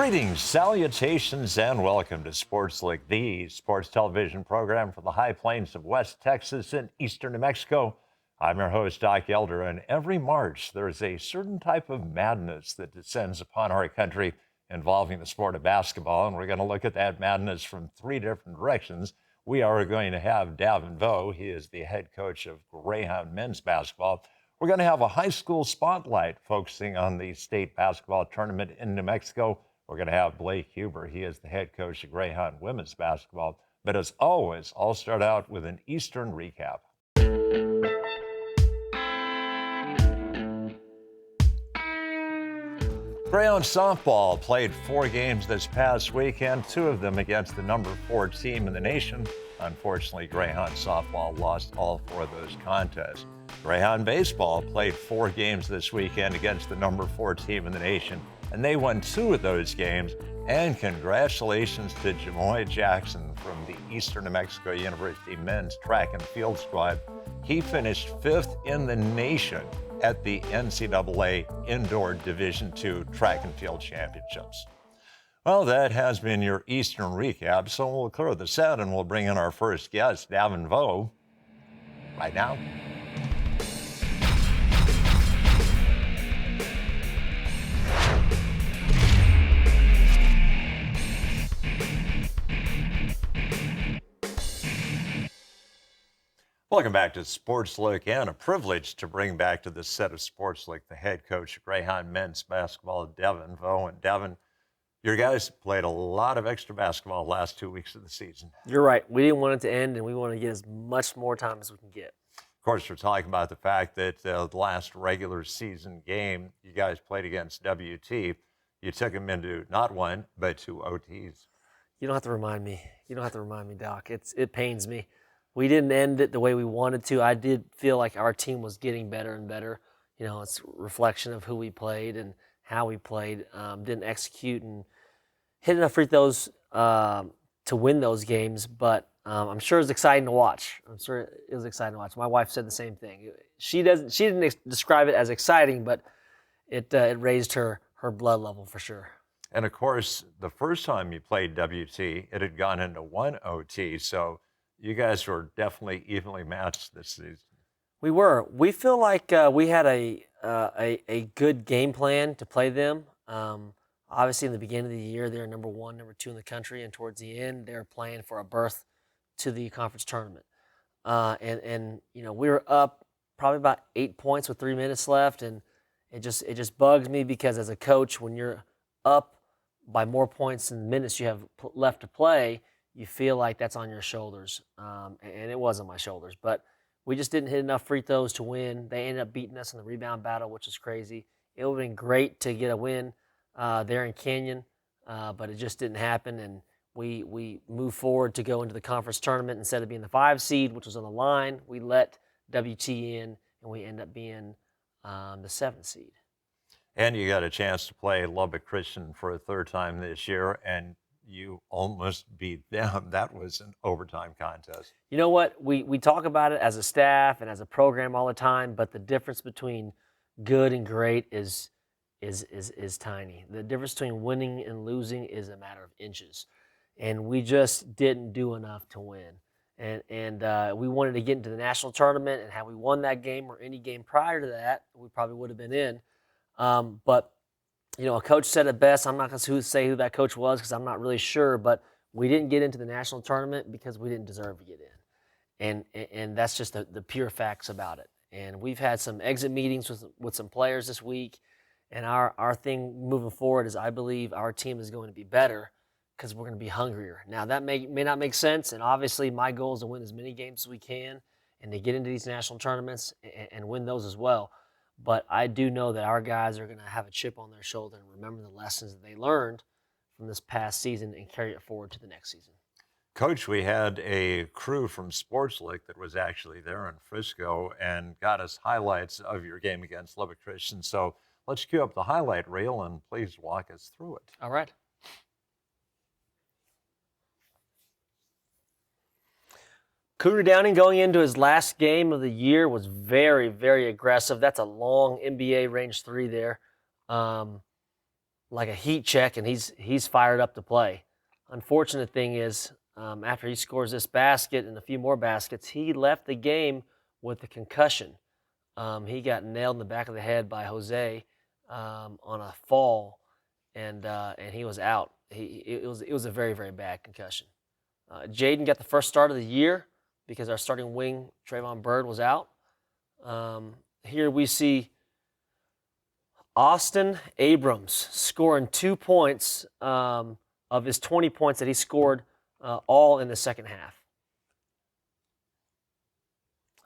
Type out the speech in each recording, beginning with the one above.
Greetings, salutations, and welcome to SportsLook, the sports television program for the high plains of West Texas and eastern New Mexico. I'm your host, Doc Elder, and every March there's a certain type of madness that descends upon our country involving the sport of basketball, and we're going to look at that madness from three different directions. We are going to have Davin Vo. He is the head coach of Greyhound men's basketball. We're going to have a high school spotlight focusing on the state basketball tournament in New Mexico. We're going to have Blake Huber. He is the head coach of Greyhound women's basketball. But as always, I'll start out with an Eastern recap. Greyhound softball played 4 games this past weekend, 2 of them against the number 4 team in the nation. Unfortunately, Greyhound softball lost all 4 of those contests. Greyhound baseball played 4 games this weekend against the number 4 team in the nation, and they won 2 of those games. And congratulations to Jamoy Jackson from the Eastern New Mexico University men's track and field squad. He finished 5th in the nation at the NCAA Indoor Division II Track and Field Championships. Well, that has been your Eastern recap, so we'll clear this out and we'll bring in our first guest, Davin Vo, right now. Welcome back to SportsLook, and a privilege to bring back to this set of SportsLook the head coach of Greyhound men's basketball, Davin Vo. And Davin, your guys played a lot of extra basketball the last 2 weeks of the season. You're right. We didn't want it to end, and we want to get as much more time as we can get. Of course, we're talking about the fact that the last regular season game you guys played against WT, you took them into not 1, but 2 OTs. You don't have to remind me. Doc. It pains me. We didn't end it the way we wanted to. I did feel like our team was getting better and better. You know, it's a reflection of who we played and how we played. Didn't execute and hit enough free throws to win those games, but I'm sure it was exciting to watch. My wife said the same thing. She didn't describe it as exciting, but it raised her blood level for sure. And of course, the first time you played WT, it had gone into 1 OT, so you guys were definitely evenly matched this season. We were. We feel like we had a good game plan to play them. Obviously, in the beginning of the year, they're number 1, number 2 in the country, and towards the end, they're playing for a berth to the conference tournament. And you know, we were up probably about 8 points with 3 minutes left, and it just bugs me because as a coach, when you're up by more points than minutes you have left to play, you feel like that's on your shoulders, and it was on my shoulders. But we just didn't hit enough free throws to win. They ended up beating us in the rebound battle, which is crazy. It would have been great to get a win there in Canyon, but it just didn't happen. And we moved forward to go into the conference tournament. Instead of being the 5 seed, which was on the line, we let WT in, and we end up being the 7 seed. And you got a chance to play Lubbock Christian for a 3rd time this year, and you almost beat them. That was an overtime contest. You know what? We talk about it as a staff and as a program all the time, but the difference between good and great is tiny. The difference between winning and losing is a matter of inches. And we just didn't do enough to win. And we wanted to get into the national tournament, and had we won that game or any game prior to that, we probably would have been in. But you know, a coach said it best. I'm not going to say who that coach was because I'm not really sure, but we didn't get into the national tournament because we didn't deserve to get in. And that's just the pure facts about it. And we've had some exit meetings with some players this week, and our thing moving forward is I believe our team is going to be better because we're going to be hungrier. Now, that may not make sense, and obviously my goal is to win as many games as we can and to get into these national tournaments and win those as well. But I do know that our guys are going to have a chip on their shoulder and remember the lessons that they learned from this past season and carry it forward to the next season. Coach, we had a crew from SportsLook that was actually there in Frisco and got us highlights of your game against Lubbock Christian. So let's cue up the highlight reel and please walk us through it. All right. Cougar Downing going into his last game of the year was very, very aggressive. That's a long NBA range 3 there. like a heat check, and he's fired up to play. Unfortunate thing is, after he scores this basket and a few more baskets, he left the game with a concussion. He got nailed in the back of the head by Jose on a fall, and he was out. It was a very, very bad concussion. Jaden got the first start of the year because our starting wing Trayvon Bird was out. Here we see Austin Abrams scoring 2 points of his 20 points that he scored all in the second half.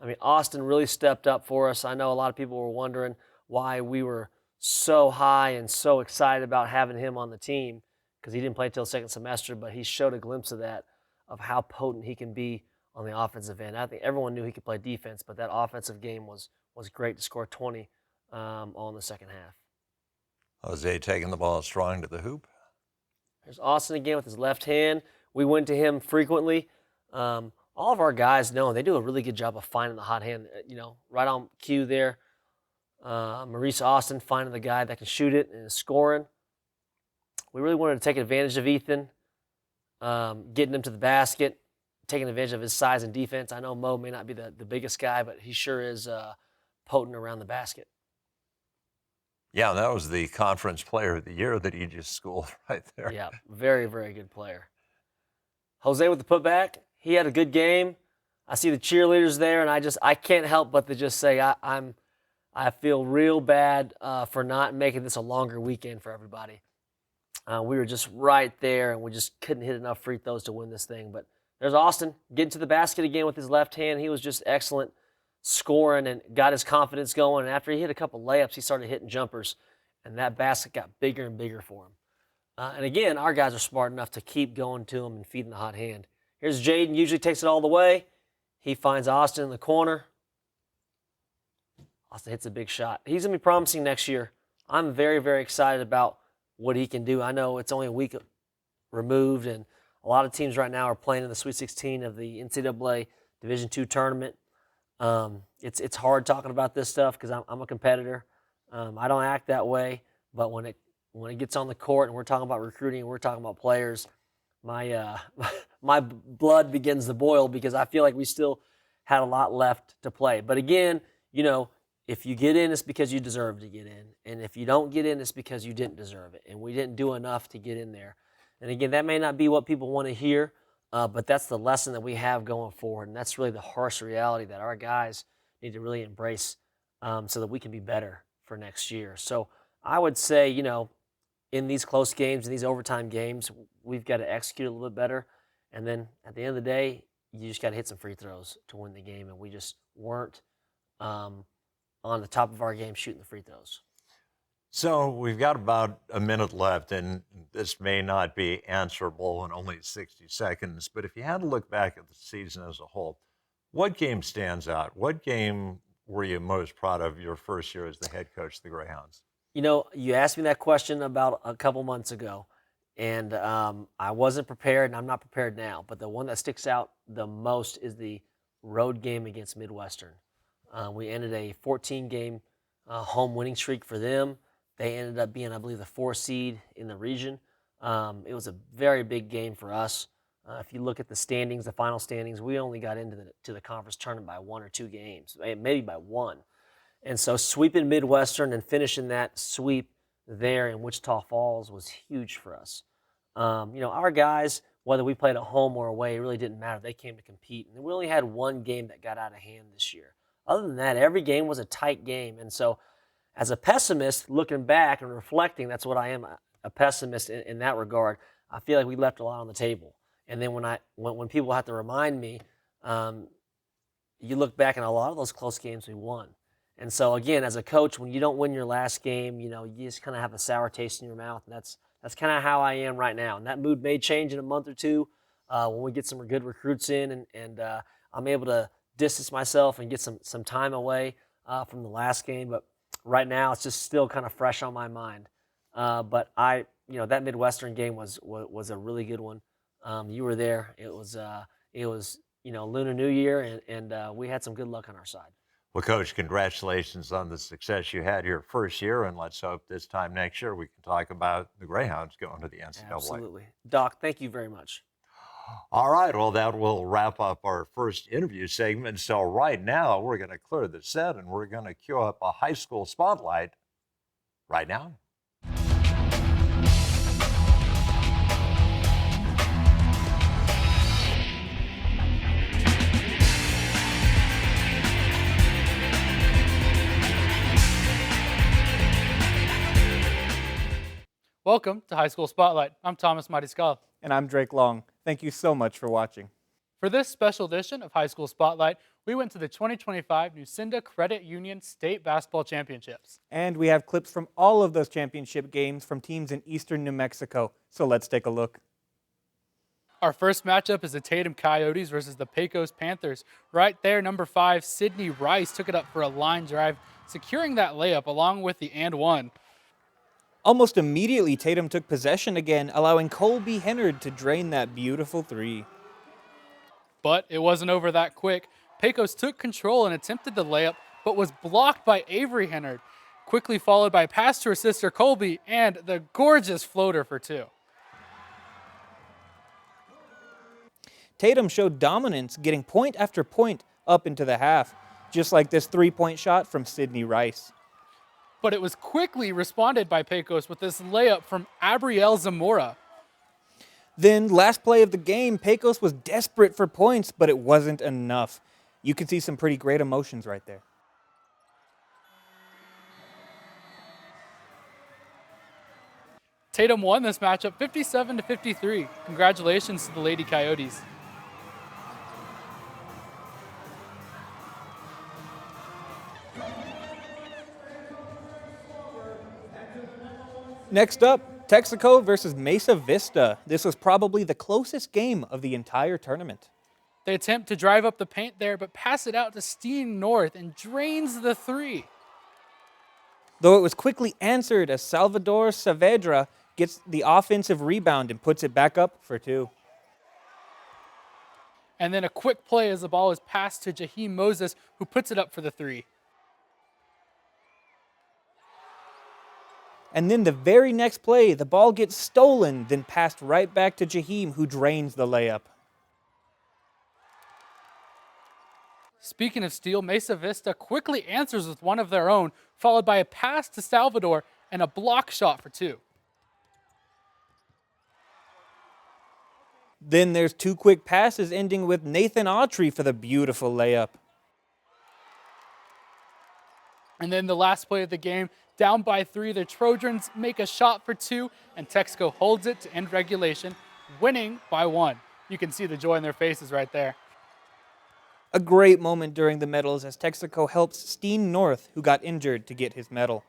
I mean, Austin really stepped up for us. I know a lot of people were wondering why we were so high and so excited about having him on the team because he didn't play until the second semester, but he showed a glimpse of that, of how potent he can be on the offensive end. I think everyone knew he could play defense, but that offensive game was great to score 20 all in the second half. Jose taking the ball strong to the hoop. There's Austin again with his left hand. We went to him frequently. All of our guys know they do a really good job of finding the hot hand. Right on cue there. Maurice Austin finding the guy that can shoot it and is scoring. We really wanted to take advantage of Ethan, getting him to the basket, taking advantage of his size and defense. I know Mo may not be the biggest guy, but he sure is potent around the basket. Yeah, that was the conference player of the year that he just schooled right there. Yeah, very, very good player. Jose with the putback. He had a good game. I see the cheerleaders there, and I can't help but to just say I feel real bad for not making this a longer weekend for everybody. We were just right there, and we just couldn't hit enough free throws to win this thing. But there's Austin getting to the basket again with his left hand. He was just excellent scoring and got his confidence going. And after he hit a couple layups, he started hitting jumpers, and that basket got bigger and bigger for him. And again, our guys are smart enough to keep going to him and feeding the hot hand. Here's Jaden, usually takes it all the way. He finds Austin in the corner. Austin hits a big shot. He's going to be promising next year. I'm very, very excited about what he can do. I know it's only a week removed, and a lot of teams right now are playing in the Sweet 16 of the NCAA Division II tournament. It's hard talking about this stuff because I'm a competitor. I don't act that way, but when it gets on the court and we're talking about recruiting and we're talking about players, my my blood begins to boil because I feel like we still had a lot left to play. But again, if you get in, it's because you deserve to get in. And if you don't get in, it's because you didn't deserve it. And we didn't do enough to get in there. And again, that may not be what people want to hear, but that's the lesson that we have going forward. And that's really the harsh reality that our guys need to really embrace so that we can be better for next year. So I would say, in these close games, in these overtime games, we've got to execute a little bit better. And then at the end of the day, you just got to hit some free throws to win the game. And we just weren't on the top of our game shooting the free throws. So we've got about a minute left, and this may not be answerable in only 60 seconds, but if you had to look back at the season as a whole, what game stands out? What game were you most proud of your first year as the head coach of the Greyhounds? You asked me that question about a couple months ago, and I wasn't prepared, and I'm not prepared now. But the one that sticks out the most is the road game against Midwestern. We ended a 14-game home winning streak for them. They ended up being, I believe, the 4 seed in the region. It was a very big game for us. If you look at the standings, the final standings, we only got into the conference tournament by 1 or 2 games, maybe by 1. And so sweeping Midwestern and finishing that sweep there in Wichita Falls was huge for us. Our guys, whether we played at home or away, it really didn't matter. They came to compete. And we only had 1 game that got out of hand this year. Other than that, every game was a tight game. And so as a pessimist, looking back and reflecting, that's what I am, a pessimist in that regard. I feel like we left a lot on the table. And then when people have to remind me, you look back, and a lot of those close games we won. And so, again, as a coach, when you don't win your last game, you just kind of have a sour taste in your mouth. And that's kind of how I am right now. And that mood may change in a month or two when we get some good recruits in and I'm able to distance myself and get some time away from the last game. But right now, it's just still kind of fresh on my mind. But that Midwestern game was a really good one. You were there. It was Lunar New Year, and we had some good luck on our side. Well, Coach, congratulations on the success you had your first year, and let's hope this time next year we can talk about the Greyhounds going to the NCAA. Absolutely. Doc, thank you very much. All right, well, that will wrap up our first interview segment. So right now, we're going to clear the set, and we're going to cue up a high school spotlight right now. Welcome to High School Spotlight. I'm Thomas Mariscal. And I'm Drake Long. Thank you so much for watching. For this special edition of High School Spotlight, we went to the 2025 Nucinda Credit Union State Basketball Championships. And we have clips from all of those championship games from teams in eastern New Mexico. So let's take a look. Our first matchup is the Tatum Coyotes versus the Pecos Panthers. Right there, number 5, Sydney Rice took it up for a line drive, securing that layup along with the and one. Almost immediately, Tatum took possession again, allowing Colby Hennard to drain that beautiful three. But it wasn't over that quick. Pecos took control and attempted the layup, but was blocked by Avery Hennard, quickly followed by a pass to her sister Colby and the gorgeous floater for two. Tatum showed dominance, getting point after point up into the half, just like this three-point shot from Sydney Rice. But it was quickly responded by Pecos with this layup from Abrielle Zamora. Then, last play of the game, Pecos was desperate for points, but it wasn't enough. You can see some pretty great emotions right there. Tatum won this matchup 57-53. Congratulations to the Lady Coyotes. Next up, Texaco versus Mesa Vista. This was probably the closest game of the entire tournament. They attempt to drive up the paint there, but pass it out to Steen North and drains the three. Though it was quickly answered as Salvador Saavedra gets the offensive rebound and puts it back up for two. And then a quick play as the ball is passed to Jaheim Moses, who puts it up for the three. And then the very next play, the ball gets stolen, then passed right back to Jaheim, who drains the layup. Speaking of steal, Mesa Vista quickly answers with one of their own, followed by a pass to Salvador and a block shot for two. Then there's two quick passes ending with Nathan Autry for the beautiful layup. And then the last play of the game, down by three, the Trojans make a shot for two, and Texaco holds it to end regulation, winning by one. You can see the joy in their faces right there. A great moment during the medals as Texaco helps Steen North, who got injured, to get his medal.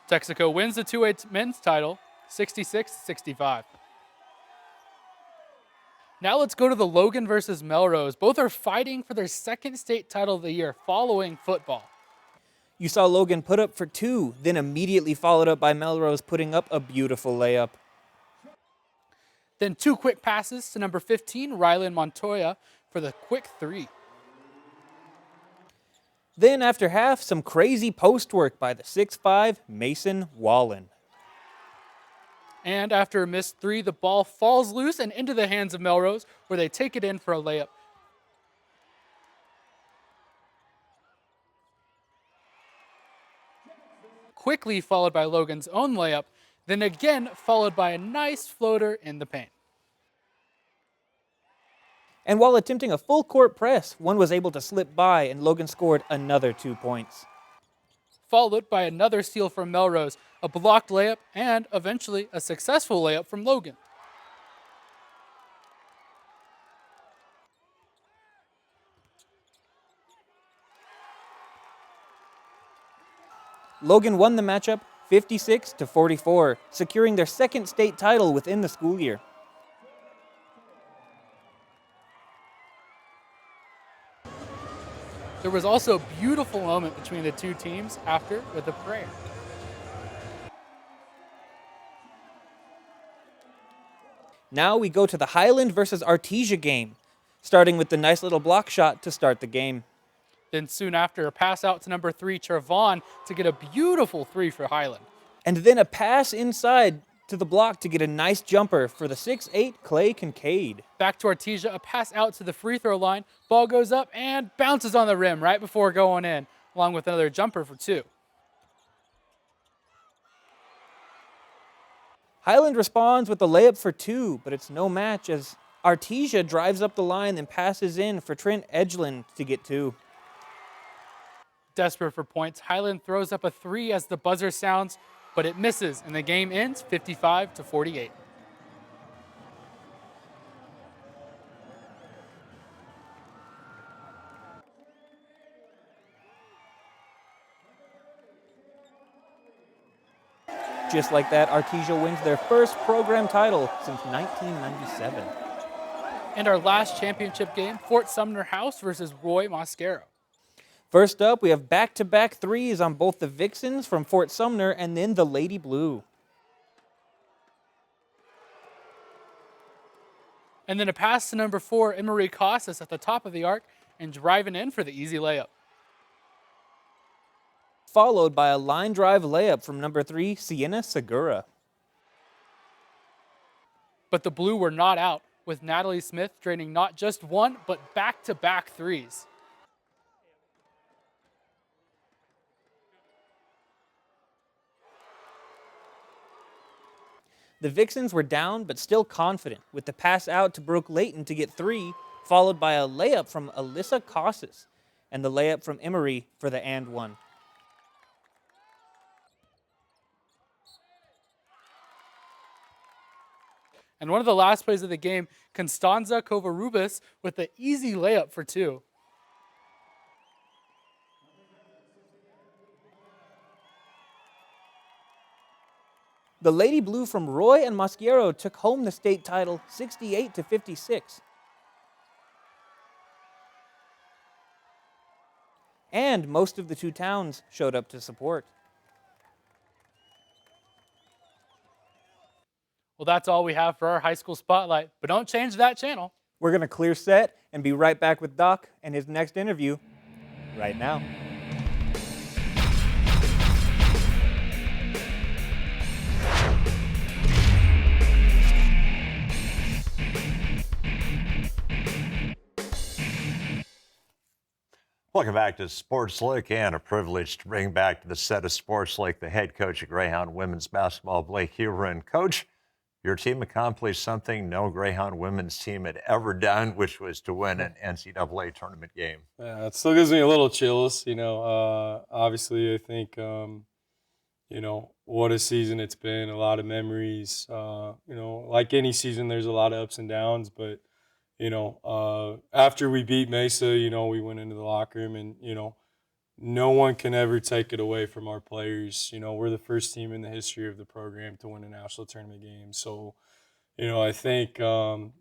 Texaco wins the 2A men's title, 66-65. Now let's go to the Logan versus Melrose. Both are fighting for their second state title of the year following football. You saw Logan put up for two, then immediately followed up by Melrose putting up a beautiful layup. Then two quick passes to number 15, Rylan Montoya, for the quick three. Then after half, some crazy post work by the 6'5" Mason Wallen. And after a missed three, the ball falls loose and into the hands of Melrose, where they take it in for a layup. Quickly followed by Logan's own layup, then again followed by a nice floater in the paint. And while attempting a full court press, one was able to slip by and Logan scored another 2 points. Followed by another steal from Melrose, a blocked layup, and eventually a successful layup from Logan. Logan won the matchup 56-44, securing their second state title within the school year. There was also a beautiful moment between the two teams after with a prayer. Now we go to the Highland versus Artesia game, starting with the nice little block shot to start the game. Then soon after, a pass out to number 3, Trevon, to get a beautiful 3 for Highland. And then a pass inside to the block to get a nice jumper for the 6'8" Clay Kincaid. Back to Artesia, a pass out to the free throw line. Ball goes up and bounces on the rim right before going in, along with another jumper for 2. Highland responds with a layup for 2, but it's no match as Artesia drives up the line and passes in for Trent Edgeland to get 2. Desperate for points, Highland throws up a 3 as the buzzer sounds, but it misses, and the game ends 55-48. Just like that, Artesia wins their first program title since 1997. And our last championship game, Fort Sumner House versus Roy Mosquero. First up, we have back-to-back threes on both the Vixens from Fort Sumner and then the Lady Blue. And then a pass to number 4, Emery Casas at the top of the arc and driving in for the easy layup. Followed by a line drive layup from number 3, Sienna Segura. But the Blue were not out, with Natalie Smith draining not just one, but back-to-back threes. The Vixens were down, but still confident, with the pass out to Brooke Layton to get 3, followed by a layup from Alyssa Casas, and the layup from Emery for the and 1. And one of the last plays of the game, Constanza Covarrubias with the easy layup for 2. The Lady Blue from Roy and Mosquero took home the state title 68-56. And most of the 2 towns showed up to support. Well, that's all we have for our high school spotlight, but don't change that channel. We're going to clear set and be right back with Doc and his next interview right now. Welcome back to SportsLook, and a privilege to bring back to the set of SportsLook the head coach of Greyhound women's basketball, Blake Huber. And Coach, your team accomplished something no Greyhound women's team had ever done, which was to win an NCAA tournament game. Yeah, it still gives me a little chills. Obviously I think, what a season it's been, a lot of memories. Like any season, there's a lot of ups and downs, but after we beat Mesa, we went into the locker room and, no one can ever take it away from our players. We're the first team in the history of the program to win a national tournament game. So, I think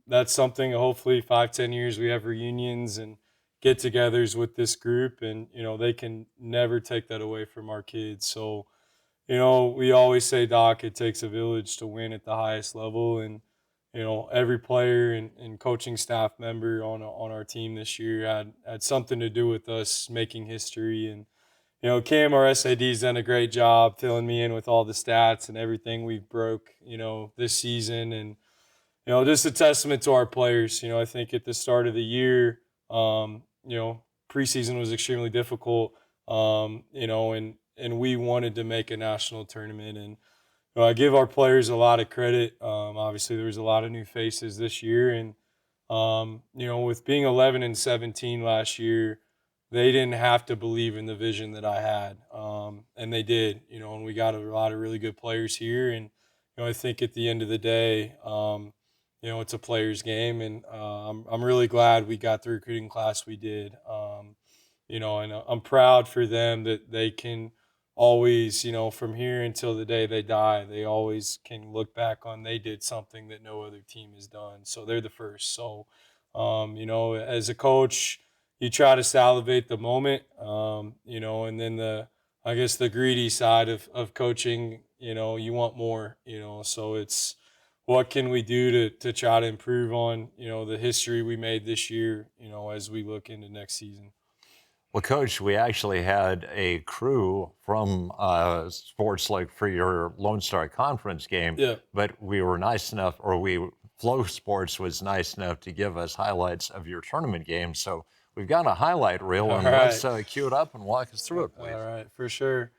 that's something, hopefully 5-10 years we have reunions and get-togethers with this group, and, they can never take that away from our kids. So, we always say, Doc, it takes a village to win at the highest level, and every player and coaching staff member on our team this year had something to do with us making history. And, Cam, our SAD's done a great job filling me in with all the stats and everything we've broke, this season. And, just a testament to our players. I think at the start of the year, preseason was extremely difficult, and we wanted to make a national tournament. And, I give our players a lot of credit. Obviously, there was a lot of new faces this year, and with being 11-17 last year, they didn't have to believe in the vision that I had, and they did. And we got a lot of really good players here, and I think at the end of the day, it's a players' game, and I'm really glad we got the recruiting class we did. And I'm proud for them that they can always, from here until the day they die, they always can look back on they did something that no other team has done. So they're the first. So, as a coach, you try to salivate the moment, and then the greedy side of coaching, you want more, so it's what can we do to try to improve on, the history we made this year, as we look into next season. Well, Coach, we actually had a crew from SportsLook for your Lone Star Conference game, Yeah. but we were nice enough, Flow Sports was nice enough to give us highlights of your tournament game. So we've got a highlight reel, and let's cue it up and walk us through it, please. All right, for sure.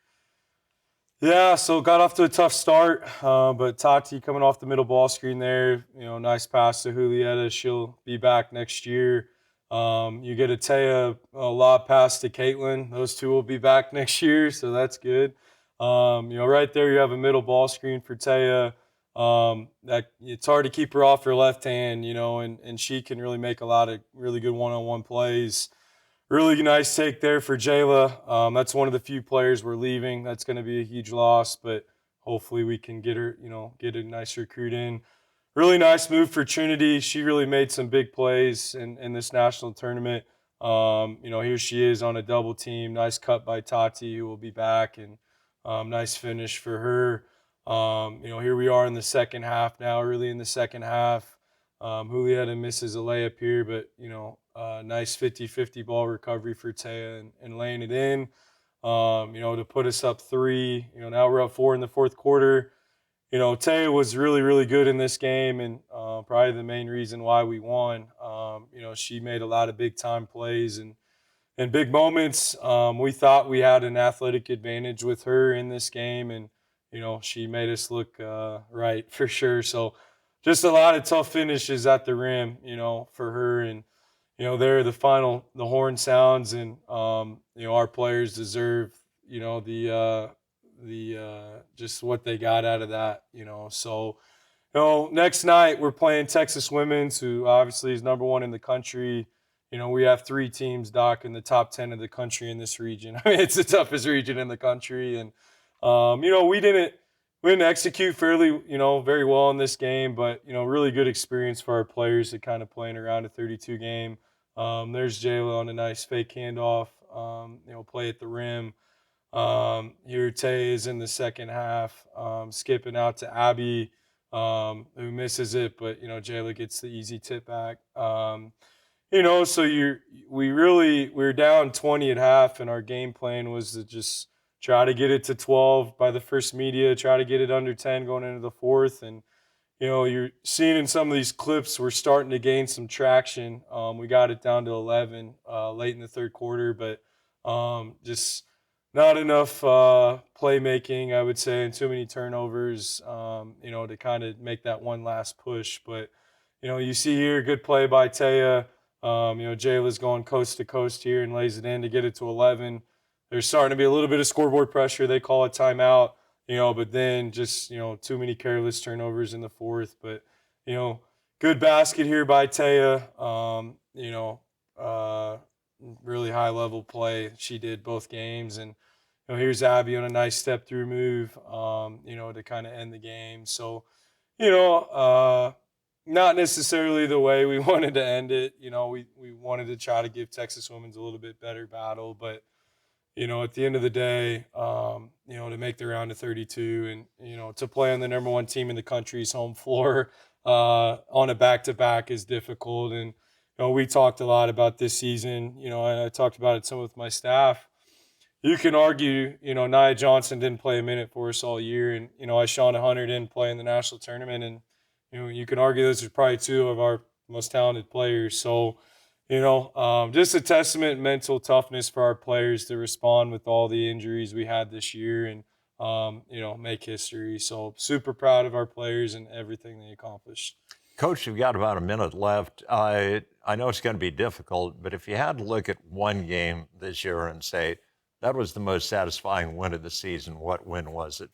Yeah, so got off to a tough start, but Tati coming off the middle ball screen there, nice pass to Julieta. She'll be back next year. You get a Taya lob pass to Caitlin. Those two will be back next year, so that's good. Right there you have a middle ball screen for Taya. That it's hard to keep her off her left hand, and she can really make a lot of really good one-on-one plays. Really nice take there for Jayla. That's one of the few players we're leaving. That's going to be a huge loss, but hopefully we can get her, get a nice recruit in. Really nice move for Trinity. She really made some big plays in this national tournament. Here she is on a double team. Nice cut by Tati, who will be back, and nice finish for her. Here we are in the second half now, early in the second half. Julieta misses a layup here, but, nice 50-50 ball recovery for Taya and laying it in, to put us up 3. Now we're up 4 in the fourth quarter. Taya was really, really good in this game, and probably the main reason why we won. She made a lot of big-time plays and big moments. We thought we had an athletic advantage with her in this game, and, she made us look right for sure. So just a lot of tough finishes at the rim, for her. And, there the horn sounds, and, our players deserve, the just what they got out of that, So, next night we're playing Texas Women's, who obviously is number 1 in the country. We have 3 teams, Doc, in the top 10 of the country in this region. I mean, it's the toughest region in the country. And, we didn't execute very well in this game, but, really good experience for our players to kind of playing around a 32 game. There's Jayla on a nice fake handoff, play at the rim. Here Tay is in the second half, skipping out to Abby, who misses it, but, Jayla gets the easy tip back. So we're down 20 at half, and our game plan was to just try to get it to 12 by the first media, try to get it under 10 going into the fourth. And, you're seeing in some of these clips, we're starting to gain some traction. We got it down to 11 late in the third quarter, but just not enough playmaking, I would say, and too many turnovers, to kind of make that one last push. But, you see here a good play by Taya. Jayla's going coast to coast here and lays it in to get it to 11. There's starting to be a little bit of scoreboard pressure. They call a timeout, but then just, too many careless turnovers in the fourth. But, good basket here by Taya. Really high level play she did both games. And, here's Abby on a nice step through move, to kind of end the game. So, not necessarily the way we wanted to end it. We wanted to try to give Texas Women's a little bit better battle, but, at the end of the day, to make the round of 32 and, to play on the number 1 team in the country's home floor on a back-to-back is difficult. And, we talked a lot about this season, and I talked about it some with my staff. You can argue, Nia Johnson didn't play a minute for us all year, and, Shauna Hunter didn't play in the national tournament, and, you can argue those are probably 2 of our most talented players. So, just a testament mental toughness for our players to respond with all the injuries we had this year and, make history. So super proud of our players and everything they accomplished. Coach, you've got about a minute left. I know it's going to be difficult, but if you had to look at one game this year and say, that was the most satisfying win of the season, what win was it?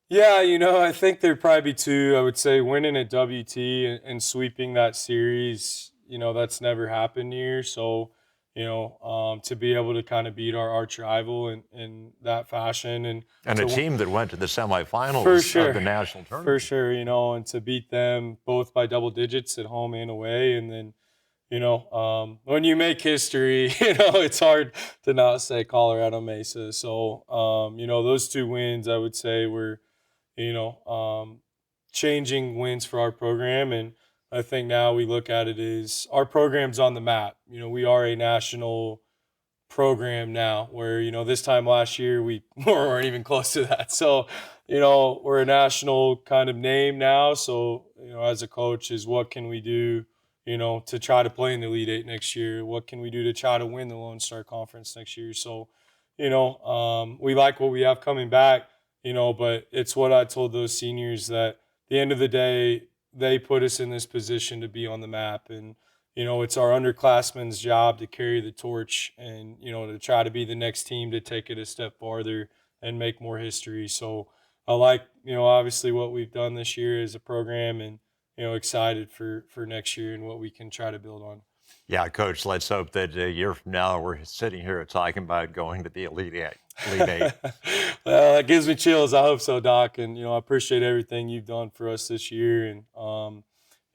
Yeah, I think there'd probably be 2. I would say winning at WT and sweeping that series, that's never happened here. So, to be able to kind of beat our arch rival in that fashion. And a team that went to the semifinals of the national tournament. For sure, and to beat them both by double digits at home and away. And then, when you make history, it's hard to not say Colorado Mesa. So, those 2 wins, I would say, were, changing wins for our program. And I think now we look at it as our program's on the map. You know, we are a national program now, where, you know, this time last year we weren't even close to that. So, you know, we're a national kind of name now. So, you know, as a coach, is what can we do, you know, to try to play in the Elite Eight next year? What can we do to try to win the Lone Star Conference next year? So, you know, we like what we have coming back, you know, but it's what I told those seniors, that at the end of the day, they put us in this position to be on the map. And, you know, it's our underclassmen's job to carry the torch and, you know, to try to be the next team to take it a step farther and make more history. So I like, you know, obviously what we've done this year as a program, and, you know, excited for next year and what we can try to build on. Yeah, Coach, let's hope that a year from now we're sitting here talking about going to the Elite Eight. Elite Eight. Well, that gives me chills. I hope so, Doc. And, you know, I appreciate everything you've done for us this year. And,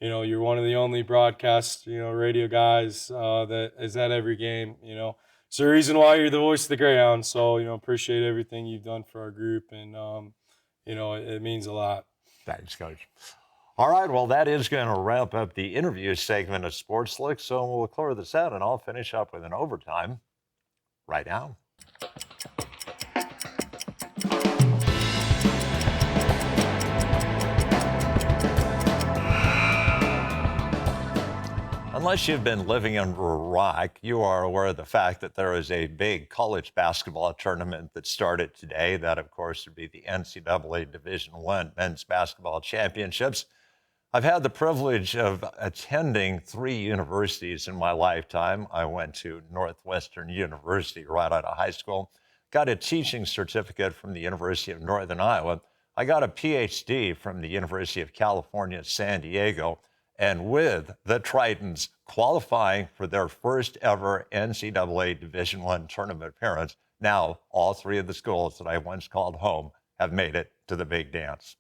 you know, you're one of the only broadcast, you know, radio guys that is at every game. You know, it's the reason why you're the voice of the Greyhounds. So, you know, appreciate everything you've done for our group. And, you know, it means a lot. Thanks, Coach. All right, well, that is going to wrap up the interview segment of SportsLook. So we'll clear this out, and I'll finish up with an overtime right now. Unless you've been living under a rock, you are aware of the fact that there is a big college basketball tournament that started today. That, of course, would be the NCAA Division I Men's Basketball Championships. I've had the privilege of attending 3 universities in my lifetime. I went to Northwestern University right out of high school, got a teaching certificate from the University of Northern Iowa. I got a PhD from the University of California, San Diego, and with the Tritons qualifying for their first ever NCAA Division I tournament appearance, now all 3 of the schools that I once called home have made it to the big dance.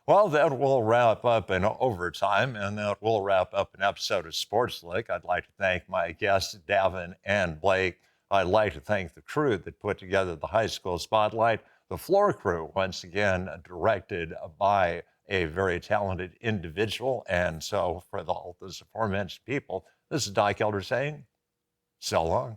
Well, that will wrap up an overtime, and that will wrap up an episode of SportsLook. I'd like to thank my guests, Davin and Blake. I'd like to thank the crew that put together the high school spotlight, the floor crew, once again, directed by a very talented individual. And so for all those aforementioned people, this is Doc Elder saying, so long.